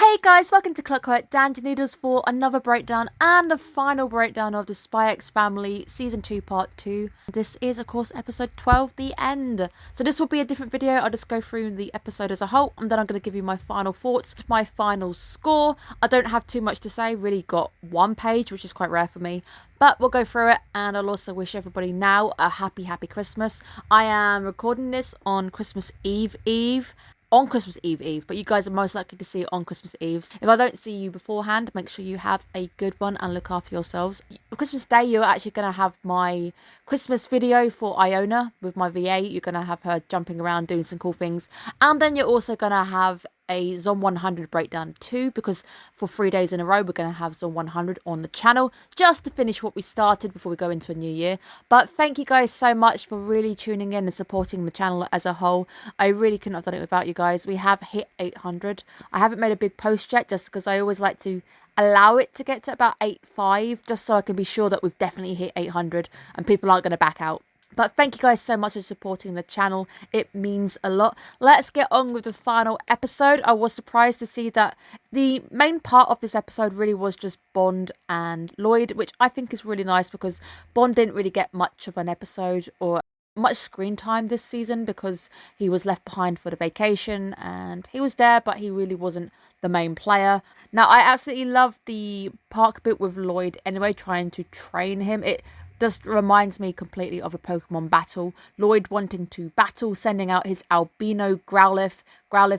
Hey guys, welcome to Clockwork, Dan to Noodles for another breakdown and a final breakdown of the Spy X Family Season 2 Part 2. This is, of course, Episode 12, The End. So this will be a different video. I'll just go through the episode as a whole and then I'm going to give you my final thoughts, my final score. I don't have too much to say, really got one page, which is quite rare for me. But we'll go through it, and I'll also wish everybody now a happy Christmas. I am recording this on Christmas Eve. On Christmas Eve, but you guys are most likely to see it on Christmas Eve. If I don't see you beforehand, make sure you have a good one and look after yourselves. For Christmas Day, you're actually going to have my Christmas video for Iona with my VA. You're going to have her jumping around doing some cool things. And then you're also going to have a Zom 100 breakdown too, because for 3 days in a row we're going to have Zom 100 on the channel just to finish what we started before we go into a new year. But thank you guys so much for really tuning in and supporting the channel as a whole. I really couldn't have done it without you guys. We have hit 800. I haven't made a big post yet just because I always like to allow it to get to about 8.5 just so I can be sure that we've definitely hit 800 and people aren't going to back out. But thank you guys so much for supporting the channel. It means a lot. Let's get on with the final episode. I was surprised to see that the main part of this episode really was just Bond and Lloyd, which I think is really nice because Bond didn't really get much of an episode or much screen time this season because he was left behind for the vacation and he was there, but he really wasn't the main player. Now, I absolutely love the park bit with Lloyd anyway, trying to train him. It just reminds me completely of a Pokemon battle. Lloyd wanting to battle, sending out his albino Growlithe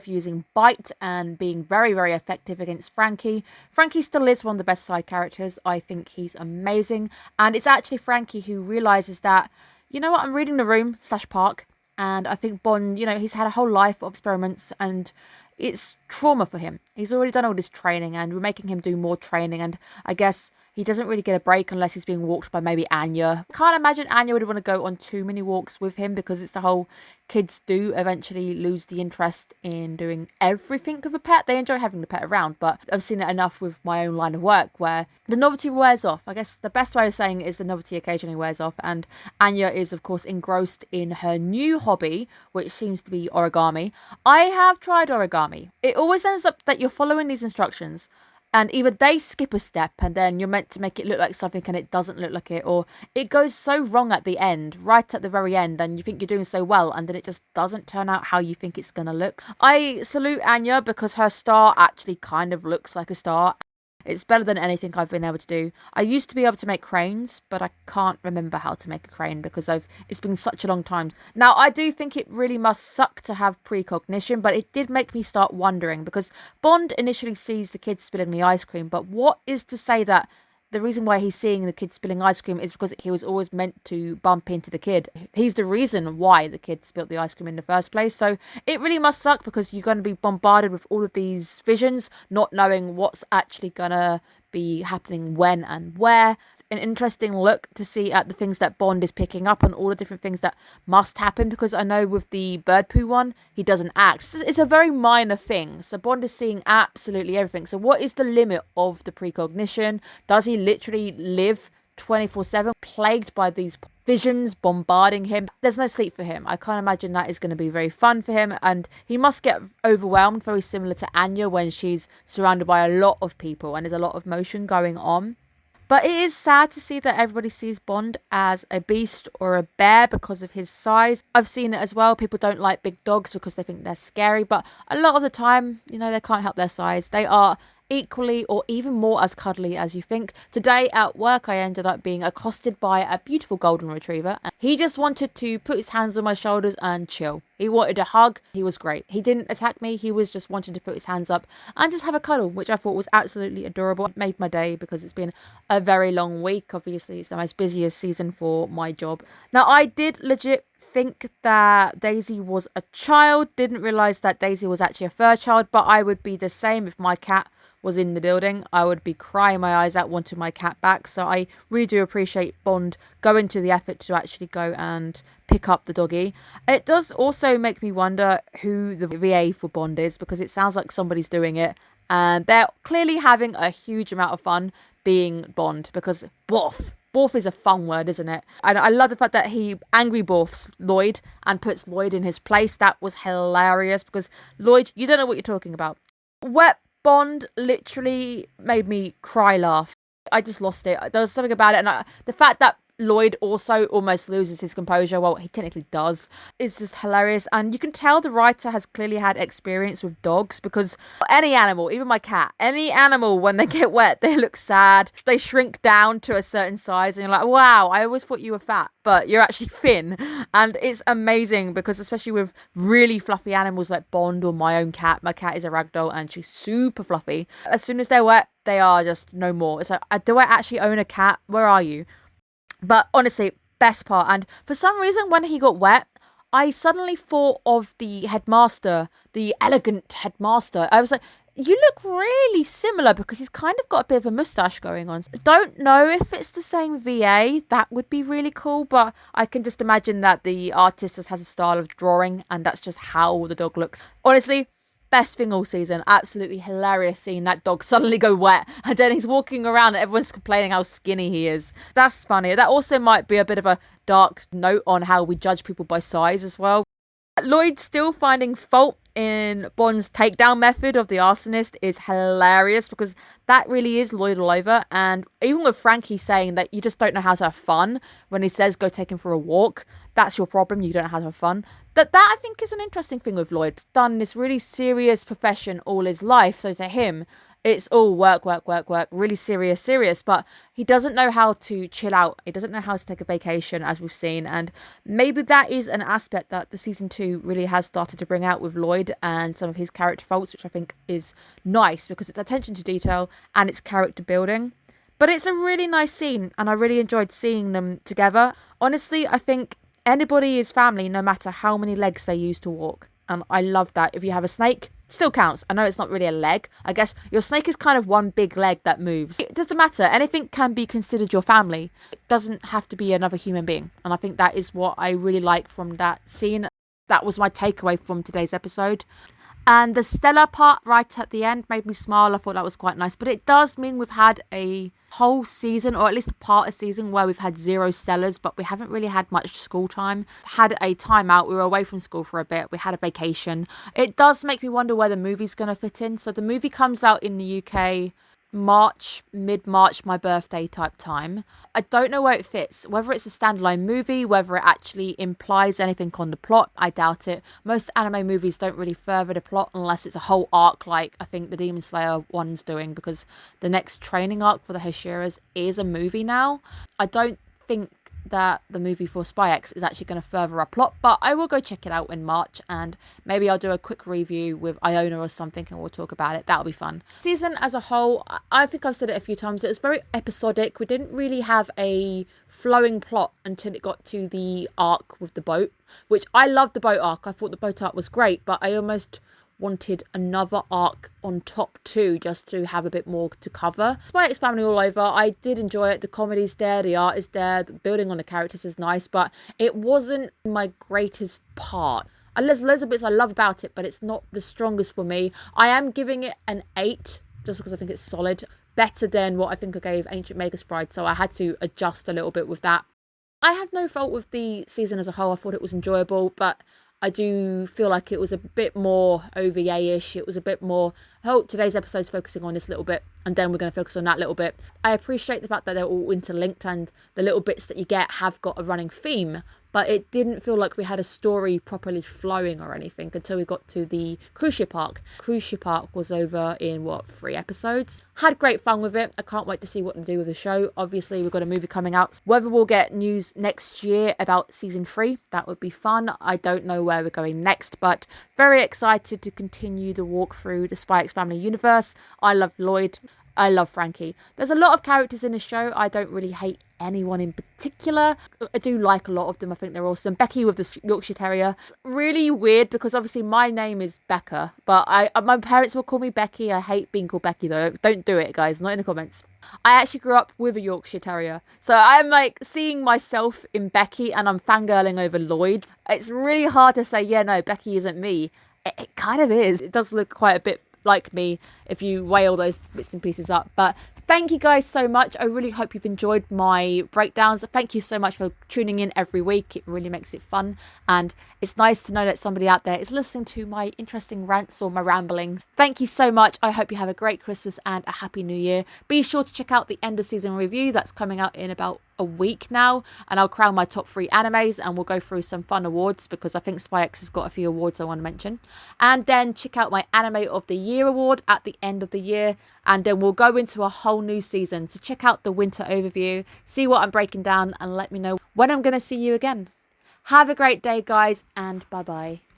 using Bite and being very, very effective against Frankie. Frankie still is one of the best side characters. I think he's amazing. And it's actually Frankie who realises that, you know what, I'm reading the room / park. And I think Bond, you know, he's had a whole life of experiments and it's trauma for him. He's already done all this training and we're making him do more training. And I guess he doesn't really get a break unless he's being walked by maybe Anya. I can't imagine Anya would want to go on too many walks with him because it's the whole kids do eventually lose the interest in doing everything with a pet. They enjoy having the pet around, but I've seen it enough with my own line of work where the novelty wears off. I guess the best way of saying it is the novelty occasionally wears off, and Anya is, of course, engrossed in her new hobby, which seems to be origami. I have tried origami. It always ends up that you're following these instructions and either they skip a step and then you're meant to make it look like something and it doesn't look like it, or it goes so wrong at the end, right at the very end, and you think you're doing so well and then it just doesn't turn out how you think it's going to look. I salute Anya because her star actually kind of looks like a star. It's better than anything I've been able to do. I used to be able to make cranes, but I can't remember how to make a crane because it's been such a long time. Now, I do think it really must suck to have precognition, but it did make me start wondering because Bond initially sees the kid spilling the ice cream, but what is to say that the reason why he's seeing the kid spilling ice cream is because he was always meant to bump into the kid. He's the reason why the kid spilled the ice cream in the first place. So it really must suck because you're going to be bombarded with all of these visions, not knowing what's actually going to be happening when and where. An interesting look to see at the things that Bond is picking up and all the different things that must happen, because I know with the bird poo one, he doesn't act. It's a very minor thing. So Bond is seeing absolutely everything. So what is the limit of the precognition? Does he literally live 24/7 plagued by these visions bombarding him? There's no sleep for him. I can't imagine that is going to be very fun for him, and he must get overwhelmed, very similar to Anya when she's surrounded by a lot of people and there's a lot of motion going on. But it is sad to see that everybody sees Bond as a beast or a bear because of his size. I've seen it as well. People don't like big dogs because they think they're scary, but a lot of the time, you know, they can't help their size. They are equally or even more as cuddly as you think. Today at work, I ended up being accosted by a beautiful golden retriever. He just wanted to put his hands on my shoulders and chill. He wanted a hug. He was great. He didn't attack me. He was just wanting to put his hands up and just have a cuddle, which I thought was absolutely adorable. It made my day because it's been a very long week. Obviously, it's the most busiest season for my job. Now, I did legit think that Daisy was a child. Didn't realise that Daisy was actually a fur child, but I would be the same if my cat was in the building. I would be crying my eyes out wanting my cat back. So I really do appreciate Bond going to the effort to actually go and pick up the doggy. It does also make me wonder who the VA for Bond is, because it sounds like somebody's doing it and they're clearly having a huge amount of fun being Bond, because Borf is a fun word, isn't it? And I love the fact that he angry Borfs Lloyd and puts Lloyd in his place. That was hilarious because Lloyd, you don't know what you're talking about. Where Bond literally made me cry laugh. I just lost it. There was something about it, and the fact that Lloyd also almost loses his composure, well, he technically does, is just hilarious. And you can tell the writer has clearly had experience with dogs, because any animal, even my cat, any animal, when they get wet, they look sad. They shrink down to a certain size, and you're like, wow, I always thought you were fat, but you're actually thin. And it's amazing, because especially with really fluffy animals like Bond or my own cat, my cat is a ragdoll and she's super fluffy. As soon as they're wet, they are just no more. It's like, do I actually own a cat? Where are you? But honestly, best part. And for some reason, when he got wet, I suddenly thought of the headmaster, the elegant headmaster. I was like, you look really similar, because he's kind of got a bit of a moustache going on. Don't know if it's the same VA. That would be really cool. But I can just imagine that the artist just has a style of drawing, and that's just how the dog looks. Honestly, best thing all season. Absolutely hilarious seeing that dog suddenly go wet, and then he's walking around and everyone's complaining how skinny he is. That's funny. That also might be a bit of a dark note on how we judge people by size as well. Lloyd still finding fault in Bond's takedown method of the arsonist is hilarious, because that really is Lloyd all over. And even with Frankie saying that you just don't know how to have fun, when he says go take him for a walk, that's your problem, you don't know how to have fun. That I think is an interesting thing with Lloyd. He's done this really serious profession all his life, so to him it's all work, really serious, but he doesn't know how to chill out. He doesn't know how to take a vacation, as we've seen, and maybe that is an aspect that the season 2 really has started to bring out with Lloyd and some of his character faults, which I think is nice, because it's attention to detail and it's character building. But it's a really nice scene, and I really enjoyed seeing them together. Honestly, I think anybody is family, no matter how many legs they use to walk. And I love that. If you have a snake, still counts. I know it's not really a leg. I guess your snake is kind of one big leg that moves. It doesn't matter. Anything can be considered your family. It doesn't have to be another human being. And I think that is what I really like from that scene. That was my takeaway from today's episode. And the Stella part right at the end made me smile. I thought that was quite nice. But it does mean we've had a whole season, or at least a part of season, where we've had 0 Stellas, but we haven't really had much school time. Had a timeout. We were away from school for a bit. We had a vacation. It does make me wonder where the movie's going to fit in. So the movie comes out in the UK mid-March, my birthday type time. I don't know where it fits, whether it's a standalone movie, whether it actually implies anything on the plot. I doubt it. Most anime movies don't really further the plot unless it's a whole arc, like I think the Demon Slayer one's doing, because the next training arc for the Hashiras is a movie now. I don't think that the movie for Spy X is actually going to further a plot, but I will go check it out in March, and maybe I'll do a quick review with Iona or something and we'll talk about it. That'll be fun. Season as a whole, I think I've said it a few times, it was very episodic. We didn't really have a flowing plot until it got to the arc with the boat, which I loved the boat arc. I thought the boat arc was great, but I almost wanted another arc on top too, just to have a bit more to cover. Spy X Family all over. I did enjoy it. The comedy's there, the art is there, the building on the characters is nice, but it wasn't my greatest part. And there's loads of bits I love about it, but it's not the strongest for me. I am giving it an 8, just because I think it's solid. Better than what I think I gave Ancient Magus Bride, so I had to adjust a little bit with that. I have no fault with the season as a whole. I thought it was enjoyable, but I do feel like it was a bit more OVA-ish. It was a bit more, I hope today's episode's focusing on this little bit, and then we're going to focus on that little bit. I appreciate the fact that they're all interlinked and the little bits that you get have got a running theme, but it didn't feel like we had a story properly flowing or anything until we got to the cruise ship arc. Cruise ship arc was over in, 3 episodes? Had great fun with it. I can't wait to see what they do with the show. Obviously, we've got a movie coming out. Whether we'll get news next year about season 3, that would be fun. I don't know where we're going next, but very excited to continue the walk through the Spy X Family universe. I love Lloyd. I love Frankie. There's a lot of characters in the show. I don't really hate anyone in particular. I do like a lot of them. I think they're awesome. Becky with the Yorkshire Terrier. It's really weird because obviously my name is Becca, but my parents will call me Becky. I hate being called Becky though. Don't do it, guys. Not in the comments. I actually grew up with a Yorkshire Terrier. So I'm like seeing myself in Becky and I'm fangirling over Lloyd. It's really hard to say, yeah, no, Becky isn't me. It kind of is. It does look quite a bit like me if you weigh all those bits and pieces up. But thank you guys so much. I really hope you've enjoyed my breakdowns. Thank you so much for tuning in every week. It really makes it fun, and it's nice to know that somebody out there is listening to my interesting rants or my ramblings. Thank you so much. I hope you have a great Christmas and a happy new year. Be sure to check out the end of season review that's coming out in about a week now, and I'll crown my top 3 animes, and we'll go through some fun awards because I think Spy X has got a few awards I want to mention. And then check out my Anime of the Year award at the end of the year, and then we'll go into a whole new season. So check out the winter overview, see what I'm breaking down, and let me know when I'm going to see you again. Have a great day, guys, and bye bye.